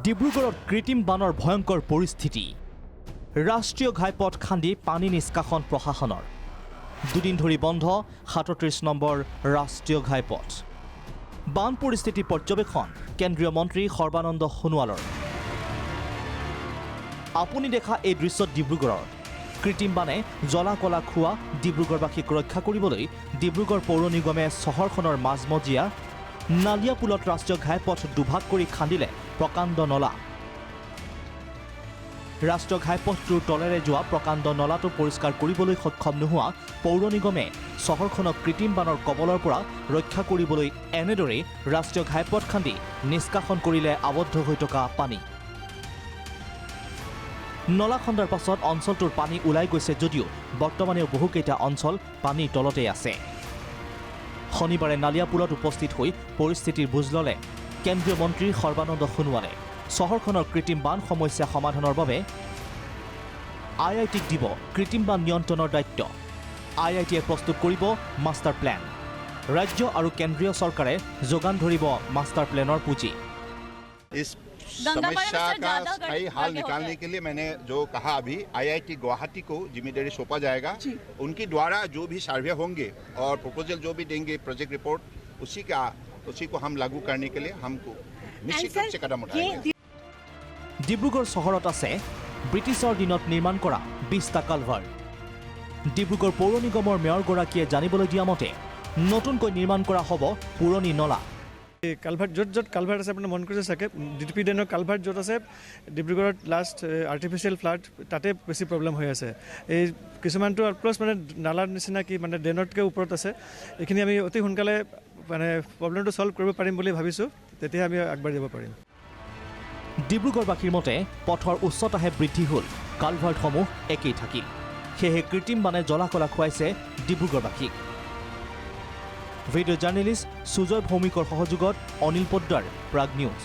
ডিব্ৰুগড়ত কৃত্ৰিম বানৰ ভয়ংকৰ পৰিস্থিতি ৰাষ্ট্ৰীয় ঘাইপথ খান্দি পানী নিষ্কাশন প্ৰশাসনৰ দুদিন ধৰি বন্ধ ৩৭ নম্বৰ ৰাষ্ট্ৰীয় ঘাইপথ বান পৰিস্থিতি পৰ্যবেক্ষণ কেন্দ্ৰীয় মন্ত্ৰী সৰ্বানন্দ সোণোৱালৰ আপুনি দেখা এই দৃশ্যত ডিব্ৰুগড়ৰ কৃত্ৰিম বানে জলাকলা খোৱা ডিব্ৰুগড়বাসীক ৰক্ষা কৰিবলৈ ডিব্ৰুগড় পৌৰ নিগমে চহৰখনৰ মাজমজিয়া নালিয়াপুলত ৰাষ্ট্ৰীয় ঘাইপথ দুভাগ কৰি খান্দিলে প্ৰকাণ্ড নলা ৰাষ্ট্ৰীয় ঘাইপথটোৰ তলেৰে যোৱা প্ৰকাণ্ড নলাটো পৰিষ্কাৰ কৰিবলৈ সক্ষম নোহোৱা পৌৰ নিগমে চহৰখনক কৃত্ৰিম বানৰ কবলৰ পৰা ৰক্ষা কৰিবলৈ এনেদৰে ৰাষ্ট্ৰীয় ঘাইপথ খান্দি নিষ্কাশন কৰিলে আবদ্ধ হৈ থকা পানী নলা খন্দাৰ পাছত অঞ্চলটোৰ পানী ওলাই গৈছে যদিও বৰ্তমানেও বহুকেইটা অঞ্চল পানীৰ তলতে আছে শনিবাৰে নালিয়াপুৰত উপস্থিত হৈ পৰিস্থিতিৰ বুজ ল'লে কেন্দ্ৰীয় মন্ত্ৰী সৰ্বানন্দ সোণোৱালে চহৰখনৰ কৃত্ৰিম বান সমস্যা সমাধানৰ বাবে IITক দিব কৃত্ৰিম বান নিয়ন্ত্ৰণৰ দায়িত্ব IITয়ে প্ৰস্তুত কৰিব মাষ্টাৰ প্লেন ৰাজ্য আৰু কেন্দ্ৰীয় চৰকাৰে যোগান ধৰিব মাষ্টাৰ প্লেনৰ পুঁজি इस समस्या का स्थायी हल निकालने के लिए मैंने जो कहा अभी IIT गुवाहाटी को जिम्मेदारी सौंपा जाएगा उनके द्वारा जो भी सर्वे होंगे और प्रपोजल जो भी देंगे प्रोजेक्ट रिपोर्ट उसी को हम लागू करने के लिए हमको निश्चित रूप से कदम उठाएंगे ডিব্ৰুগড় চহৰত আছে ব্ৰিটিছৰ দিনত নিৰ্মাণ কৰা 20টা কালভাৰ্ট ডিব্ৰুগড় পৌৰ নিগমৰ মেয়ৰগৰাকীয়ে জানিবলৈ দিয়া মতে নতুনকৈ নিৰ্মাণ কৰা হ'ব পুৰণি নলা কালভাৰ্ট য'ত কালভাৰ্ট আছে আপুনি মন কৰিছে চাগে DTP ড্ৰেইনৰ কালভাৰ্ট য'ত আছে ডিব্ৰুগড়ত লাষ্ট আৰ্টিফিচিয়েল ফ্লাড তাতে বেছি প্ৰব্লেম হৈ আছে এই কিছুমানটো প্লাছ মানে নালাৰ নিচিনা কি মানে ড্ৰেইনতকৈ ওপৰত আছে এইখিনি আমি অতি সোনকালে মানে প্ৰব্লেমটো ছল্ভ কৰিব পাৰিম বুলি ভাবিছোঁ তেতিয়া আমি আগবাঢ়ি যাব পাৰিম ডিব্ৰুগড়বাসীৰ মতে পথৰ উচ্চতাহে বৃদ্ধি হ'ল কালভাৰ্টসমূহ একেই থাকিল সেয়েহে কৃত্ৰিম বানে জলাকলা খুৱাইছে ডিব্ৰুগড়বাসীক ভিডিঅ' জাৰ্নেলিষ্ট সুজয় ভৌমিকৰ সহযোগত অনিল পোদ্দাৰ প্ৰাগ নিউজ